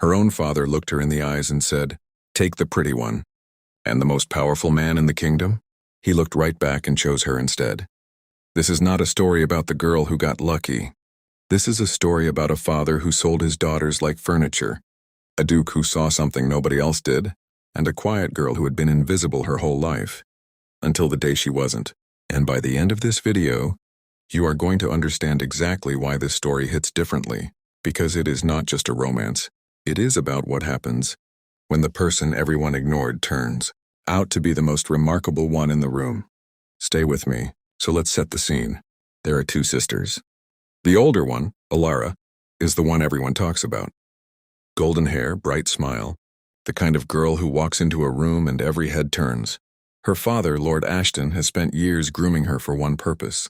Her own father looked her in the eyes and said, "Take the pretty one." And the most powerful man in the kingdom? He looked right back and chose her instead. This is not a story about the girl who got lucky. This is a story about a father who sold his daughters like furniture, a duke who saw something nobody else did, and a quiet girl who had been invisible her whole life, until the day she wasn't. And by the end of this video, you are going to understand exactly why this story hits differently, because it is not just a romance. It is about what happens when the person everyone ignored turns out to be the most remarkable one in the room. Stay with me, so let's set the scene. There are two sisters. The older one, Alara, is the one everyone talks about. Golden hair, bright smile, the kind of girl who walks into a room and every head turns. Her father, Lord Ashton, has spent years grooming her for one purpose: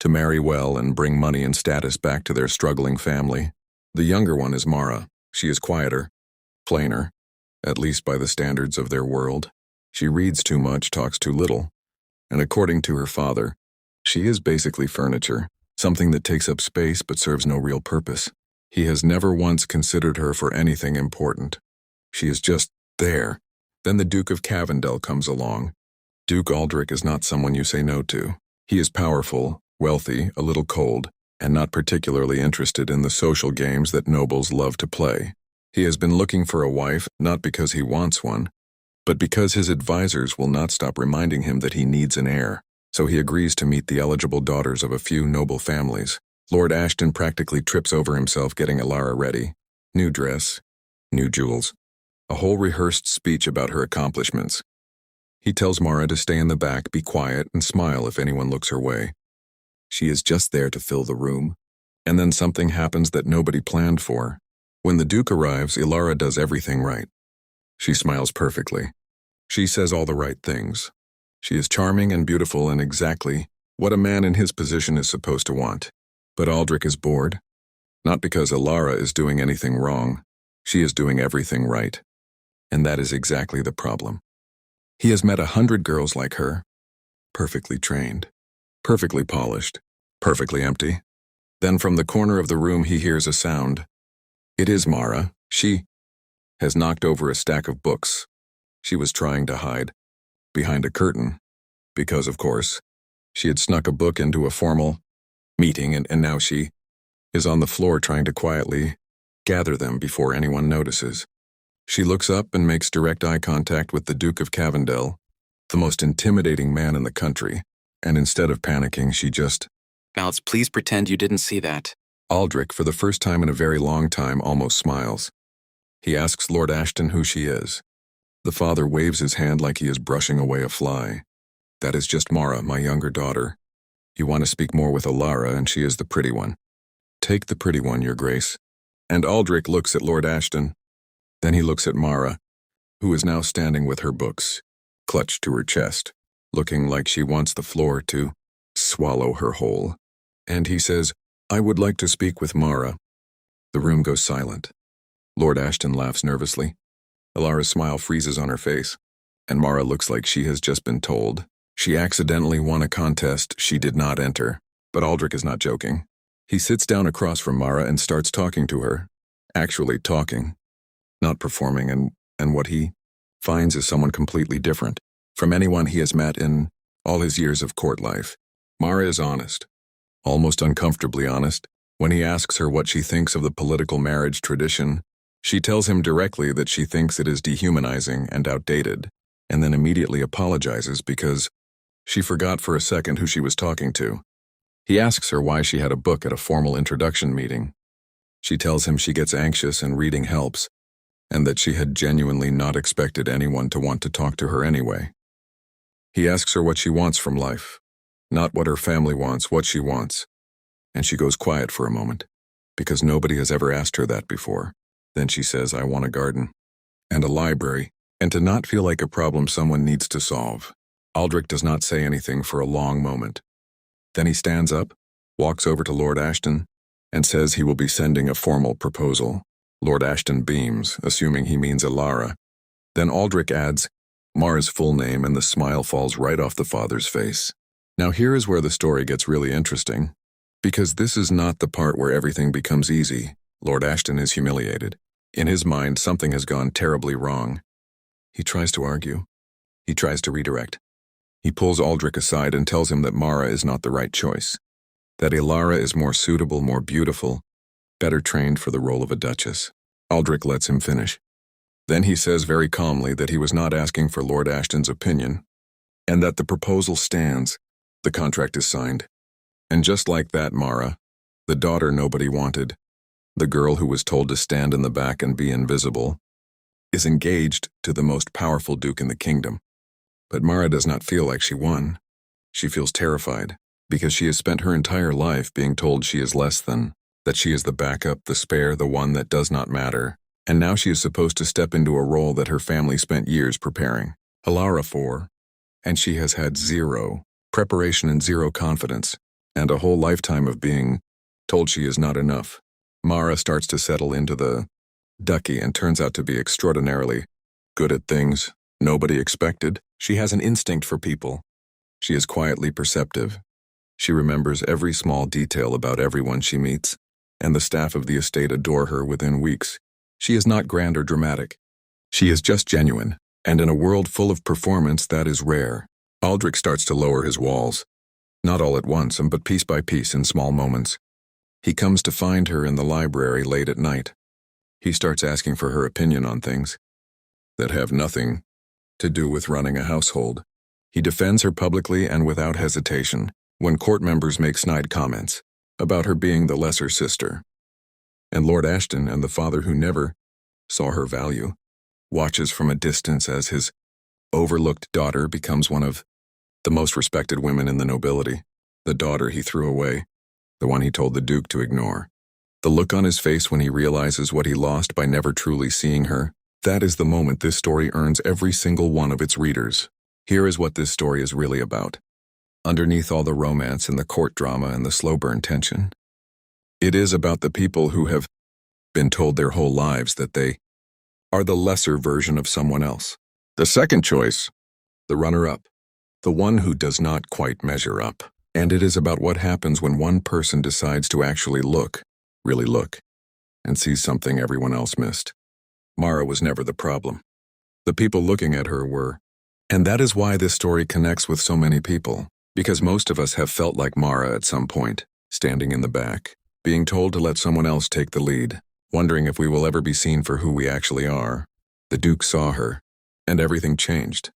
to marry well and bring money and status back to their struggling family. The younger one is Mara. She is quieter, plainer, at least by the standards of their world. She reads too much, talks too little, and according to her father, she is basically furniture, something that takes up space but serves no real purpose. He has never once considered her for anything important. She is just there. Then the Duke of Cavendel comes along. Duke Aldrich is not someone you say no to. He is powerful, wealthy, a little cold, and not particularly interested in the social games that nobles love to play. He has been looking for a wife, not because he wants one, but because his advisors will not stop reminding him that he needs an heir. So he agrees to meet the eligible daughters of a few noble families. Lord Ashton practically trips over himself getting Alara ready. New dress, new jewels, a whole rehearsed speech about her accomplishments. He tells Mara to stay in the back, be quiet, and smile if anyone looks her way. She is just there to fill the room. And then something happens that nobody planned for. When the Duke arrives, Alara does everything right. She smiles perfectly. She says all the right things. She is charming and beautiful and exactly what a man in his position is supposed to want. But Aldrich is bored. Not because Alara is doing anything wrong. She is doing everything right. And that is exactly the problem. He has met 100 girls like her, perfectly trained, perfectly polished, perfectly empty. Then from the corner of the room he hears a sound. It is Mara. She has knocked over a stack of books. She was trying to hide behind a curtain, because, of course, she had snuck a book into a formal meeting and now she is on the floor trying to quietly gather them before anyone notices. She looks up and makes direct eye contact with the Duke of Cavendel, the most intimidating man in the country, and instead of panicking, she just mouths, "Please pretend you didn't see that." Aldrich, for the first time in a very long time, almost smiles. He asks Lord Ashton who she is. The father waves his hand like he is brushing away a fly. "That is just Mara, my younger daughter. You want to speak more with Alara, and she is the pretty one. Take the pretty one, Your Grace." And Aldrich looks at Lord Ashton. Then he looks at Mara, who is now standing with her books, clutched to her chest, looking like she wants the floor to swallow her whole. And he says, "I would like to speak with Mara." The room goes silent. Lord Ashton laughs nervously. Alara's smile freezes on her face, and Mara looks like she has just been told she accidentally won a contest she did not enter. But Aldrich is not joking. He sits down across from Mara and starts talking to her. Actually talking, not performing, and what he finds is someone completely different from anyone he has met in all his years of court life. Mara is honest, almost uncomfortably honest. When he asks her what she thinks of the political marriage tradition, she tells him directly that she thinks it is dehumanizing and outdated, and then immediately apologizes because she forgot for a second who she was talking to. He asks her why she had a book at a formal introduction meeting. She tells him she gets anxious and reading helps, and that she had genuinely not expected anyone to want to talk to her anyway. He asks her what she wants from life, not what her family wants, what she wants. And she goes quiet for a moment, because nobody has ever asked her that before. Then she says, "I want a garden and a library, and to not feel like a problem someone needs to solve." Aldrich does not say anything for a long moment. Then he stands up, walks over to Lord Ashton, and says he will be sending a formal proposal. Lord Ashton beams, assuming he means Alara. Then Aldrich adds Mara's full name, and the smile falls right off the father's face. Now here is where the story gets really interesting, because this is not the part where everything becomes easy. Lord Ashton is humiliated. In his mind, something has gone terribly wrong. He tries to argue. He tries to redirect. He pulls Aldrich aside and tells him that Mara is not the right choice, that Ilara is more suitable, more beautiful, better trained for the role of a duchess. Aldrich lets him finish. Then he says very calmly that he was not asking for Lord Ashton's opinion, and that the proposal stands. The contract is signed. And just like that, Mara, the daughter nobody wanted, the girl who was told to stand in the back and be invisible, is engaged to the most powerful duke in the kingdom. But Mara does not feel like she won. She feels terrified, because she has spent her entire life being told she is less than, that she is the backup, the spare, the one that does not matter, and now she is supposed to step into a role that her family spent years preparing Ilara for, and she has had zero preparation and zero confidence, and a whole lifetime of being told she is not enough. Mara starts to settle into the ducky and turns out to be extraordinarily good at things nobody expected. She has an instinct for people. She is quietly perceptive. She remembers every small detail about everyone she meets, and the staff of the estate adore her within weeks. She is not grand or dramatic. She is just genuine, and in a world full of performance, that is rare. Aldrich starts to lower his walls. Not all at once, but piece by piece in small moments. He comes to find her in the library late at night. He starts asking for her opinion on things that have nothing to do with running a household. He defends her publicly and without hesitation when court members make snide comments about her being the lesser sister. And Lord Ashton, and the father who never saw her value, watches from a distance as his overlooked daughter becomes one of the most respected women in the nobility, the daughter he threw away, the one he told the Duke to ignore. The look on his face when he realizes what he lost by never truly seeing her, that is the moment this story earns every single one of its readers. Here is what this story is really about. Underneath all the romance and the court drama and the slow burn tension, it is about the people who have been told their whole lives that they are the lesser version of someone else. The second choice, the runner-up, the one who does not quite measure up. And it is about what happens when one person decides to actually look, really look, and sees something everyone else missed. Mara was never the problem. The people looking at her were. And that is why this story connects with so many people, because most of us have felt like Mara at some point, standing in the back, being told to let someone else take the lead, wondering if we will ever be seen for who we actually are. The Duke saw her, and everything changed.